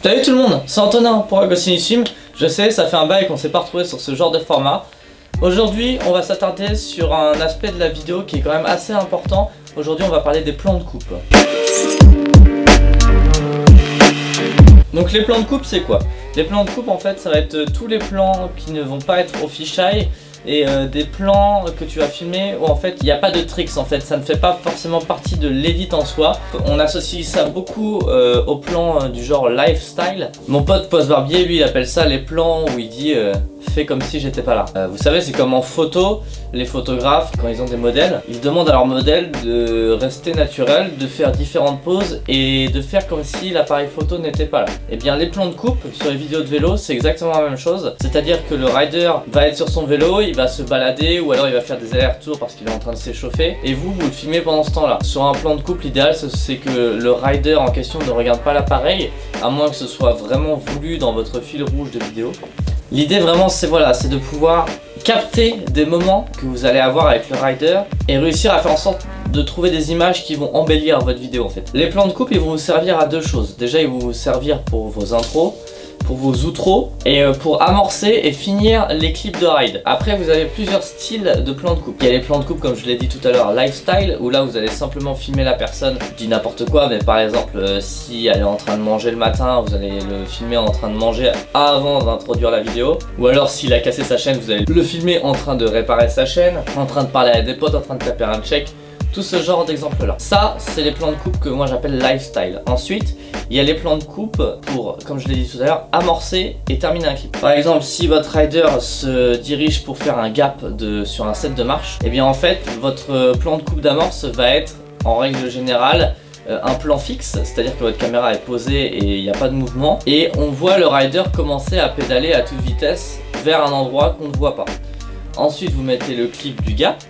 Salut tout le monde, c'est Antonin pour Agostinissime. Je sais, ça fait un bail qu'on s'est pas retrouvé sur ce genre de format. Aujourd'hui, on va s'attarder sur un aspect de la vidéo qui est quand même assez important. Aujourd'hui, on va parler des plans de coupe. Donc les plans de coupe, c'est quoi? Les plans de coupe, en fait, ça va être tous les plans qui ne vont pas être au fisheye et des plans que tu vas filmer où en fait il n'y a pas de tricks, en fait ça ne fait pas forcément partie de l'edit en soi. On associe ça beaucoup aux plans du genre lifestyle. Mon pote Post Barbier, lui, il appelle ça les plans où il dit fais comme si j'étais pas là. Vous savez, c'est comme en photo, les photographes quand ils ont des modèles, ils demandent à leur modèle de rester naturel, de faire différentes poses et de faire comme si l'appareil photo n'était pas là. Et bien les plans de coupe sur les vidéos de vélo, c'est exactement la même chose. C'est-à-dire que le rider va être sur son vélo, il va se balader ou alors il va faire des allers-retours parce qu'il est en train de s'échauffer et vous le filmez pendant ce temps-là. Sur un plan de coupe, l'idéal c'est que le rider en question ne regarde pas l'appareil, à moins que ce soit vraiment voulu dans votre fil rouge de vidéo. L'idée vraiment c'est de pouvoir capter des moments que vous allez avoir avec le rider et réussir à faire en sorte de trouver des images qui vont embellir votre vidéo en fait. Les plans de coupe, ils vont vous servir à deux choses. Déjà, ils vont vous servir pour vos intros, pour vos outros et pour amorcer et finir les clips de ride. Après, vous avez plusieurs styles de plans de coupe. Il y a les plans de coupe, comme je l'ai dit tout à l'heure, lifestyle, où là vous allez simplement filmer la personne. Je dis n'importe quoi, mais par exemple si elle est en train de manger le matin, vous allez le filmer en train de manger avant d'introduire la vidéo. Ou alors s'il a cassé sa chaîne, vous allez le filmer en train de réparer sa chaîne, en train de parler à des potes, en train de taper un check. Tout ce genre d'exemples là. Ça, c'est les plans de coupe que moi j'appelle lifestyle. Ensuite, il y a les plans de coupe pour, comme je l'ai dit tout à l'heure, amorcer et terminer un clip. Par exemple, si votre rider se dirige pour faire un gap sur un set de marche, et bien en fait, votre plan de coupe d'amorce va être, en règle générale, un plan fixe, c'est-à-dire que votre caméra est posée et il n'y a pas de mouvement. Et on voit le rider commencer à pédaler à toute vitesse vers un endroit qu'on ne voit pas. Ensuite, vous mettez le clip du gap.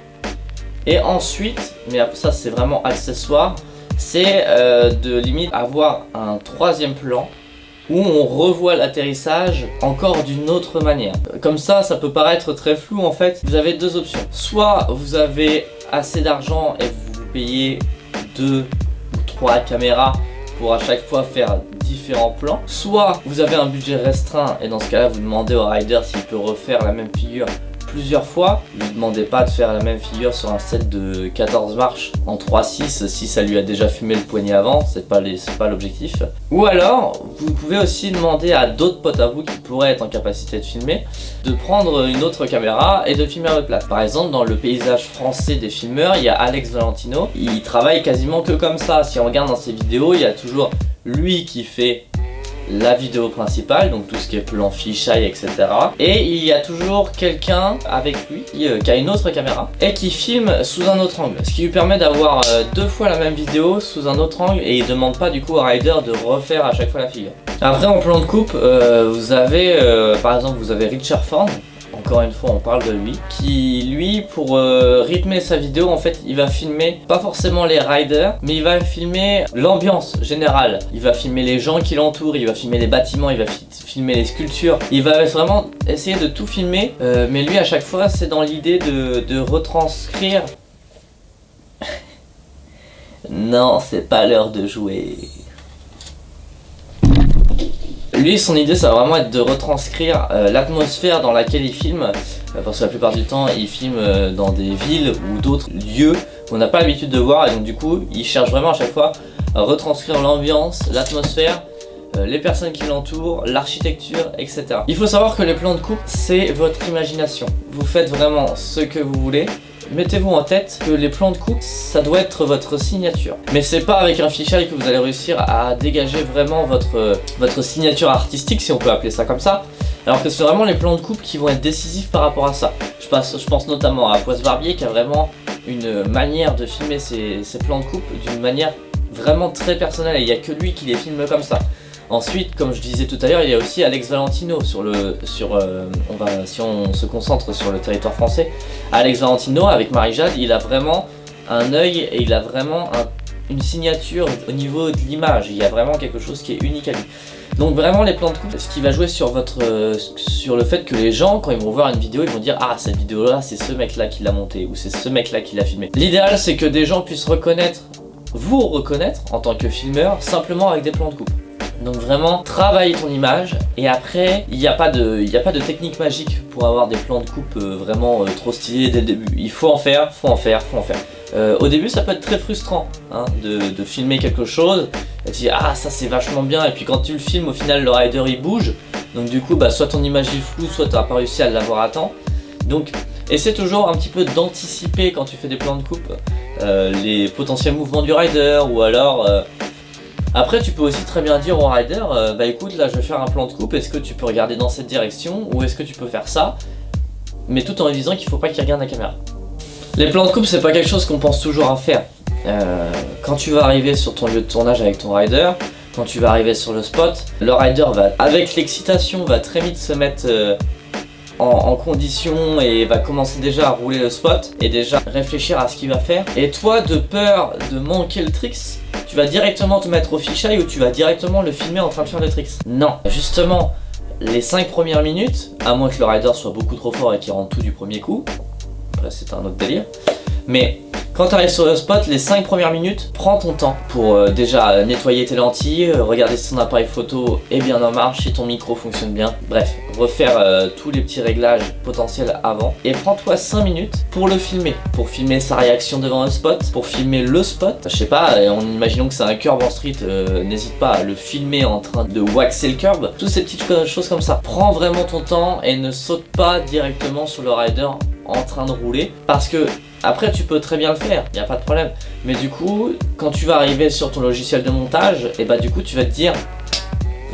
Et ensuite, mais ça c'est vraiment accessoire, c'est de limite avoir un troisième plan où on revoit l'atterrissage encore d'une autre manière. Comme ça peut paraître très flou en fait. Vous avez deux options. Soit vous avez assez d'argent et vous payez 2 ou 3 caméras pour à chaque fois faire différents plans. Soit vous avez un budget restreint et dans ce cas là vous demandez au rider s'il peut refaire la même figure plusieurs fois. Ne lui demandez pas de faire la même figure sur un set de 14 marches en 3-6 si ça lui a déjà fumé le poignet avant, c'est pas l'objectif. Ou alors, vous pouvez aussi demander à d'autres potes à vous qui pourraient être en capacité de filmer, de prendre une autre caméra et de filmer à votre place. Par exemple, dans le paysage français des filmeurs, il y a Alex Valentino, il travaille quasiment que comme ça. Si on regarde dans ses vidéos, il y a toujours lui qui fait la vidéo principale, donc tout ce qui est plan fisheye, etc. Et il y a toujours quelqu'un avec lui qui a une autre caméra et qui filme sous un autre angle, ce qui lui permet d'avoir 2 fois la même vidéo sous un autre angle et il demande pas du coup au rider de refaire à chaque fois la figure. Après, en plan de coupe, vous avez par exemple vous avez Richard Ford. Encore une fois, on parle de lui, qui lui, pour rythmer sa vidéo, en fait, il va filmer pas forcément les riders, mais il va filmer l'ambiance générale. Il va filmer les gens qui l'entourent, il va filmer les bâtiments, il va filmer les sculptures. Il va vraiment essayer de tout filmer, mais lui, à chaque fois, c'est dans l'idée de retranscrire. Non, c'est pas l'heure de jouer. Lui, son idée, ça va vraiment être de retranscrire l'atmosphère dans laquelle il filme, parce que la plupart du temps, il filme dans des villes ou d'autres lieux qu'on n'a pas l'habitude de voir, et donc du coup, il cherche vraiment à chaque fois à retranscrire l'ambiance, l'atmosphère, les personnes qui l'entourent, l'architecture, etc. Il faut savoir que les plans de coupe, c'est votre imagination. Vous faites vraiment ce que vous voulez. Mettez-vous en tête que les plans de coupe, ça doit être votre signature. Mais c'est pas avec un fisheye que vous allez réussir à dégager vraiment votre signature artistique, si on peut appeler ça comme ça. Alors que c'est vraiment les plans de coupe qui vont être décisifs par rapport à ça. Je pense notamment à Post Barbier qui a vraiment une manière de filmer ses plans de coupe d'une manière vraiment très personnelle et il n'y a que lui qui les filme comme ça. Ensuite, comme je disais tout à l'heure, il y a aussi Alex Valentino si on se concentre sur le territoire français. Alex Valentino avec Marie-Jade, il a vraiment un œil et il a vraiment une signature au niveau de l'image. Il y a vraiment quelque chose qui est unique à lui. Donc vraiment les plans de coupe, ce qui va jouer sur le fait que les gens, quand ils vont voir une vidéo, ils vont dire ah, cette vidéo là c'est ce mec là qui l'a montée ou c'est ce mec là qui l'a filmé. L'idéal c'est que des gens puissent vous reconnaître en tant que filmeur simplement avec des plans de coupe. Donc vraiment, travaille ton image et après, il n'y a pas de technique magique pour avoir des plans de coupe vraiment trop stylés dès le début. Il faut en faire, faut en faire. Au début, ça peut être très frustrant hein, de filmer quelque chose et tu dis ah ça c'est vachement bien et puis quand tu le filmes au final le rider il bouge. Donc du coup bah, soit ton image est floue, soit tu n'as pas réussi à l'avoir à temps. Donc essaie toujours un petit peu d'anticiper quand tu fais des plans de coupe les potentiels mouvements du rider ou alors après tu peux aussi très bien dire au rider bah écoute là je vais faire un plan de coupe, est-ce que tu peux regarder dans cette direction ou est-ce que tu peux faire ça, mais tout en lui disant qu'il faut pas qu'il regarde la caméra. Les plans de coupe c'est pas quelque chose qu'on pense toujours à faire. Quand tu vas arriver sur ton lieu de tournage avec ton rider, quand tu vas arriver sur le spot, le rider va avec l'excitation va très vite se mettre en condition et va commencer déjà à rouler le spot et déjà réfléchir à ce qu'il va faire. Et toi de peur de manquer le tricks, tu vas directement te mettre au fisheye ou tu vas directement le filmer en train de faire le tricks. Non, justement les 5 premières minutes, à moins que le rider soit beaucoup trop fort et qu'il rentre tout du premier coup, après c'est un autre délire, mais quand tu arrives sur le spot, les 5 premières minutes, prends ton temps pour déjà nettoyer tes lentilles, regarder si ton appareil photo est bien en marche, si ton micro fonctionne bien. Bref, refaire tous les petits réglages potentiels avant. Et prends-toi 5 minutes pour le filmer. Pour filmer sa réaction devant un spot, pour filmer le spot. Je sais pas, imaginons que c'est un curb en street, n'hésite pas à le filmer en train de waxer le curb. Toutes ces petites choses comme ça. Prends vraiment ton temps et ne saute pas directement sur le rider en train de rouler. Parce que après tu peux très bien le faire, il n'y a pas de problème. Mais du coup, quand tu vas arriver sur ton logiciel de montage, et bah du coup tu vas te dire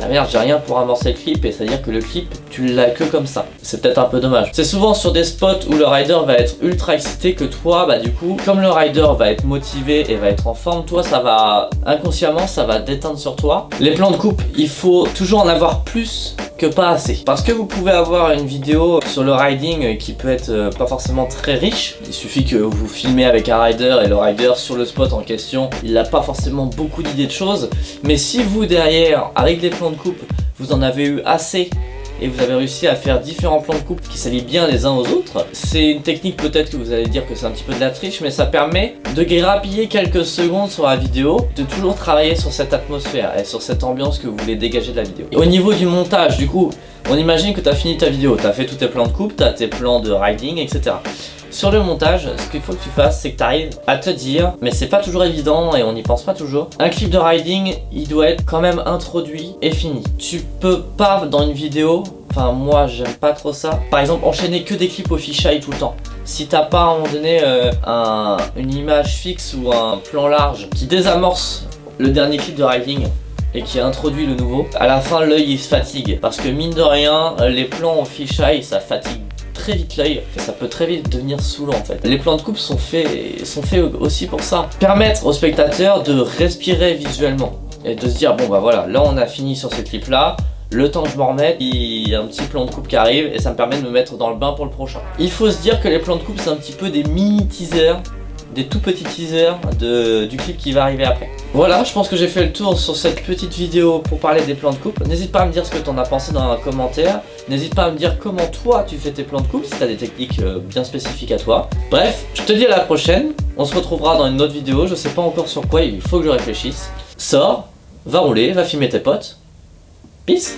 la merde, j'ai rien pour amorcer le clip, et c'est à dire que le clip tu l'as que comme ça. C'est peut-être un peu dommage. C'est souvent sur des spots où le rider va être ultra excité que toi, bah du coup, comme le rider va être motivé et va être en forme, toi ça va inconsciemment ça va déteindre sur toi. Les plans de coupe, il faut toujours en avoir plus que pas assez. Parce que vous pouvez avoir une vidéo sur le riding qui peut être pas forcément très riche. Il suffit que vous filmez avec un rider et le rider sur le spot en question, il n'a pas forcément beaucoup d'idées de choses. Mais si vous derrière, avec des plans de coupe, vous en avez eu assez et vous avez réussi à faire différents plans de coupe qui s'allient bien les uns aux autres, c'est une technique peut-être que vous allez dire que c'est un petit peu de la triche, mais ça permet de grappiller quelques secondes sur la vidéo, de toujours travailler sur cette atmosphère et sur cette ambiance que vous voulez dégager de la vidéo. Et au niveau du montage, du coup, on imagine que tu as fini ta vidéo, tu as fait tous tes plans de coupe, tu as tes plans de riding, etc. Sur le montage, ce qu'il faut que tu fasses, c'est que tu arrives à te dire, mais c'est pas toujours évident et on n'y pense pas toujours, un clip de riding, il doit être quand même introduit et fini. Tu peux pas dans une vidéo, enfin moi j'aime pas trop ça, par exemple enchaîner que des clips au fisheye tout le temps. Si t'as pas à un moment donné une image fixe ou un plan large qui désamorce le dernier clip de riding et qui introduit le nouveau, à la fin l'œil il se fatigue parce que mine de rien les plans au fisheye ça fatigue très vite l'œil et ça peut très vite devenir saoulant en fait. Les plans de coupe sont faits aussi pour ça. Permettre aux spectateurs de respirer visuellement et de se dire bon bah voilà, là on a fini sur ce clip là, le temps que je m'en remette, il y a un petit plan de coupe qui arrive et ça me permet de me mettre dans le bain pour le prochain. Il faut se dire que les plans de coupe c'est un petit peu des mini teasers, des tout petits teasers du clip qui va arriver après. Voilà, je pense que j'ai fait le tour sur cette petite vidéo pour parler des plans de coupe. N'hésite pas à me dire ce que tu en as pensé dans un commentaire. N'hésite pas à me dire comment toi tu fais tes plans de coupe, si tu as des techniques bien spécifiques à toi. Bref, je te dis à la prochaine. On se retrouvera dans une autre vidéo. Je sais pas encore sur quoi, il faut que je réfléchisse. Sors, va rouler, va filmer tes potes. Peace.